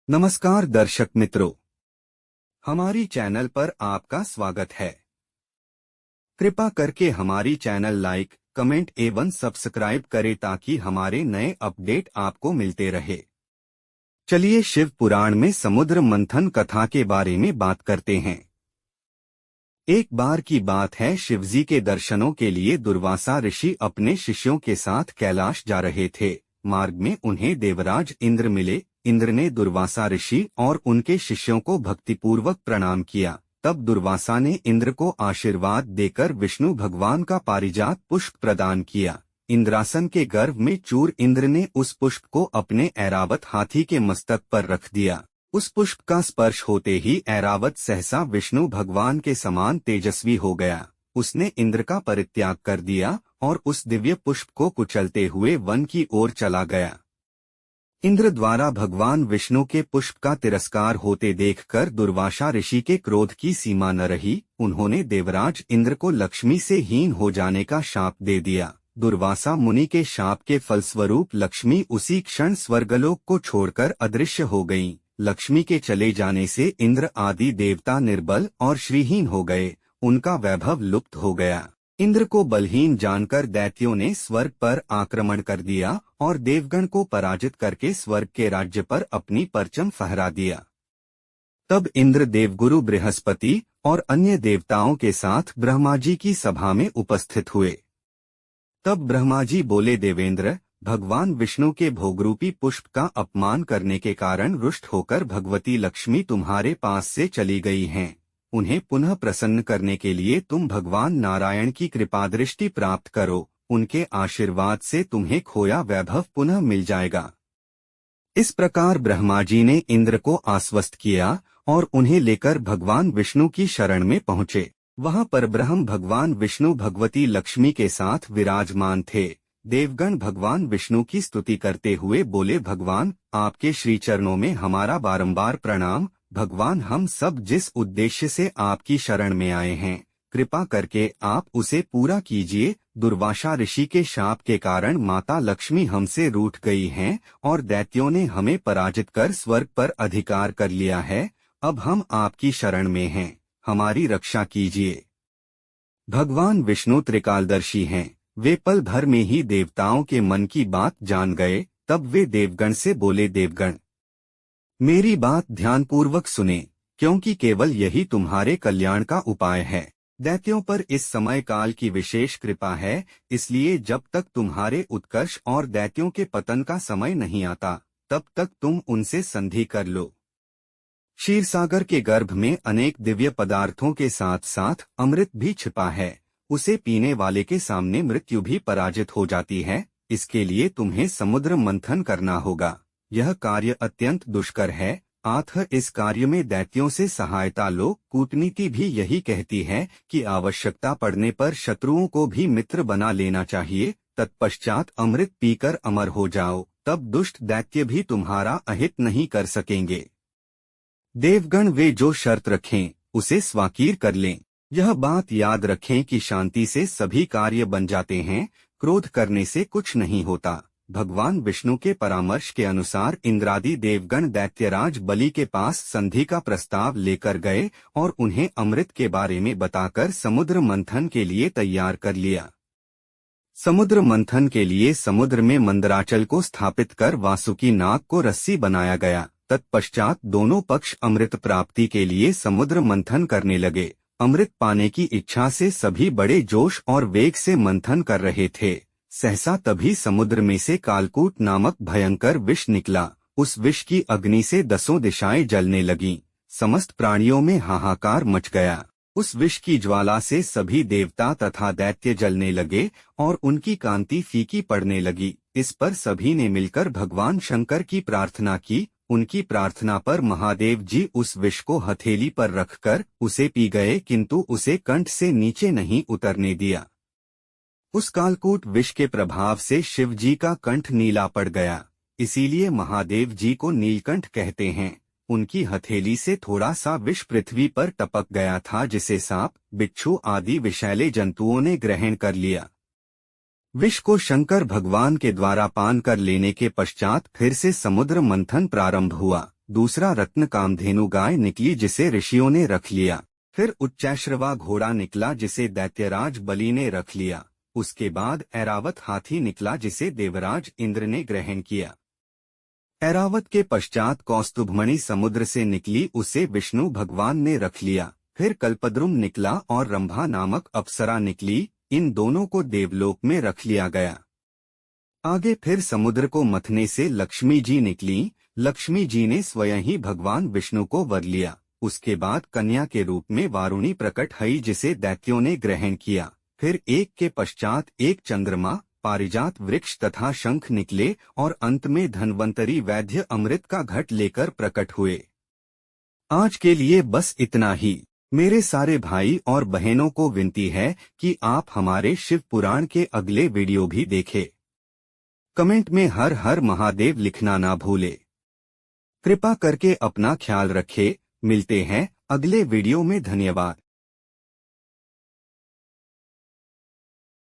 नमस्कार दर्शक मित्रों, हमारी चैनल पर आपका स्वागत है। कृपा करके हमारी चैनल लाइक, कमेंट एवं सब्सक्राइब करें ताकि हमारे नए अपडेट आपको मिलते रहे। चलिए शिव पुराण में समुद्र मंथन कथा के बारे में बात करते हैं। एक बार की बात है, शिवजी के दर्शनों के लिए दुर्वासा ऋषि अपने शिष्यों के साथ कैलाश जा रहे थे। मार्ग में उन्हें देवराज इंद्र मिले। इंद्र ने दुर्वासा ऋषि और उनके शिष्यों को भक्तिपूर्वक प्रणाम किया। तब दुर्वासा ने इंद्र को आशीर्वाद देकर विष्णु भगवान का पारिजात पुष्प प्रदान किया। इंद्रासन के गर्भ में चूर इंद्र ने उस पुष्प को अपने ऐरावत हाथी के मस्तक पर रख दिया। उस पुष्प का स्पर्श होते ही ऐरावत सहसा विष्णु भगवान के समान तेजस्वी हो गया। उसने इंद्र का परित्याग कर दिया और उस दिव्य पुष्प को कुचलते हुए वन की ओर चला गया। इंद्र द्वारा भगवान विष्णु के पुष्प का तिरस्कार होते देखकर दुर्वासा ऋषि के क्रोध की सीमा न रही। उन्होंने देवराज इंद्र को लक्ष्मी से हीन हो जाने का शाप दे दिया। दुर्वासा मुनि के शाप के फलस्वरूप लक्ष्मी उसी क्षण स्वर्गलोक को छोड़कर अदृश्य हो गईं। लक्ष्मी के चले जाने से इंद्र आदि देवता निर्बल और श्रीहीन हो गए। उनका वैभव लुप्त हो गया। इंद्र को बलहीन जानकर दैत्यों ने स्वर्ग पर आक्रमण कर दिया और देवगण को पराजित करके स्वर्ग के राज्य पर अपनी परचम फहरा दिया। तब इंद्र देवगुरु बृहस्पति और अन्य देवताओं के साथ ब्रह्मा जी की सभा में उपस्थित हुए। तब ब्रह्मा जी बोले, देवेंद्र, भगवान विष्णु के भोगरूपी पुष्प का अपमान करने के कारण रुष्ट होकर भगवती लक्ष्मी तुम्हारे पास से चली गई हैं। उन्हें पुनः प्रसन्न करने के लिए तुम भगवान नारायण की कृपादृष्टि प्राप्त करो। उनके आशीर्वाद से तुम्हें खोया वैभव पुनः मिल जाएगा। इस प्रकार ब्रह्मा जी ने इंद्र को आश्वस्त किया और उन्हें लेकर भगवान विष्णु की शरण में पहुँचे। वहां पर ब्रह्म भगवान विष्णु भगवती लक्ष्मी के साथ विराजमान थे। देवगण भगवान विष्णु की स्तुति करते हुए बोले, भगवान, आपके श्री चरणों में हमारा बारंबार प्रणाम। भगवान, हम सब जिस उद्देश्य से आपकी शरण में आए हैं, कृपा करके आप उसे पूरा कीजिए। दुर्वासा ऋषि के शाप के कारण माता लक्ष्मी हमसे रूठ गई हैं और दैत्यों ने हमें पराजित कर स्वर्ग पर अधिकार कर लिया है। अब हम आपकी शरण में हैं, हमारी रक्षा कीजिए। भगवान विष्णु त्रिकालदर्शी हैं। वे पल भर में ही देवताओं के मन की बात जान गए। तब वे देवगण से बोले, देवगण, मेरी बात ध्यानपूर्वक सुने, क्योंकि केवल यही तुम्हारे कल्याण का उपाय है। दैत्यों पर इस समय काल की विशेष कृपा है, इसलिए जब तक तुम्हारे उत्कर्ष और दैत्यों के पतन का समय नहीं आता, तब तक तुम उनसे संधि कर लो। क्षीरसागर के गर्भ में अनेक दिव्य पदार्थों के साथ साथ अमृत भी छिपा है। उसे पीने वाले के सामने मृत्यु भी पराजित हो जाती है। इसके लिए तुम्हें समुद्र मंथन करना होगा। यह कार्य अत्यंत दुष्कर है, अतः इस कार्य में दैत्यों से सहायता लो। कूटनीति भी यही कहती है कि आवश्यकता पड़ने पर शत्रुओं को भी मित्र बना लेना चाहिए। तत्पश्चात अमृत पीकर अमर हो जाओ, तब दुष्ट दैत्य भी तुम्हारा अहित नहीं कर सकेंगे। देवगण वे जो शर्त रखें उसे स्वाकीर कर लें। यह बात याद रखें कि शांति से सभी कार्य बन जाते हैं, क्रोध करने से कुछ नहीं होता। भगवान विष्णु के परामर्श के अनुसार इंद्रादि देवगण दैत्यराज बलि के पास संधि का प्रस्ताव लेकर गए और उन्हें अमृत के बारे में बताकर समुद्र मंथन के लिए तैयार कर लिया। समुद्र मंथन के लिए समुद्र में मंदराचल को स्थापित कर वासुकी नाग को रस्सी बनाया गया। तत्पश्चात दोनों पक्ष अमृत प्राप्ति के लिए समुद्र मंथन करने लगे। अमृत पाने की इच्छा से सभी बड़े जोश और वेग से मंथन कर रहे थे। सहसा तभी समुद्र में से कालकूट नामक भयंकर विष निकला। उस विष की अग्नि से 10 दिशाएं जलने लगीं। समस्त प्राणियों में हाहाकार मच गया। उस विष की ज्वाला से सभी देवता तथा दैत्य जलने लगे और उनकी कांति फीकी पड़ने लगी। इस पर सभी ने मिलकर भगवान शंकर की प्रार्थना की। उनकी प्रार्थना पर महादेव जी उस विष को हथेली पर रखकर उसे पी गए, किंतु उसे कंठ से नीचे नहीं उतरने दिया। उस कालकूट विष के प्रभाव से शिव जी का कंठ नीला पड़ गया, इसीलिए महादेव जी को नीलकंठ कहते हैं। उनकी हथेली से थोड़ा सा विष पृथ्वी पर टपक गया था, जिसे सांप, बिच्छू आदि विषैले जंतुओं ने ग्रहण कर लिया। विष को शंकर भगवान के द्वारा पान कर लेने के पश्चात फिर से समुद्र मंथन प्रारंभ हुआ। दूसरा रत्न कामधेनु गाय निकली जिसे ऋषियों ने रख लिया। फिर उच्चैश्रवा घोड़ा निकला जिसे दैत्यराज बलि ने रख लिया। उसके बाद ऐरावत हाथी निकला जिसे देवराज इंद्र ने ग्रहण किया। ऐरावत के पश्चात कौस्तुभमणि समुद्र से निकली, उसे विष्णु भगवान ने रख लिया। फिर कल्पद्रुम निकला और रंभा नामक अप्सरा निकली, इन दोनों को देवलोक में रख लिया गया। आगे फिर समुद्र को मथने से लक्ष्मी जी निकली। लक्ष्मी जी ने स्वयं ही भगवान विष्णु को वर लिया। उसके बाद कन्या के रूप में वारुणी प्रकट हुई जिसे दैत्यों ने ग्रहण किया। फिर एक के पश्चात एक चंद्रमा, पारिजात वृक्ष तथा शंख निकले और अंत में धन्वंतरी वैद्य अमृत का घट लेकर प्रकट हुए। आज के लिए बस इतना ही। मेरे सारे भाई और बहनों को विनती है कि आप हमारे शिव पुराण के अगले वीडियो भी देखें। कमेंट में हर हर महादेव लिखना ना भूले। कृपा करके अपना ख्याल रखें। मिलते हैं अगले वीडियो में। धन्यवाद।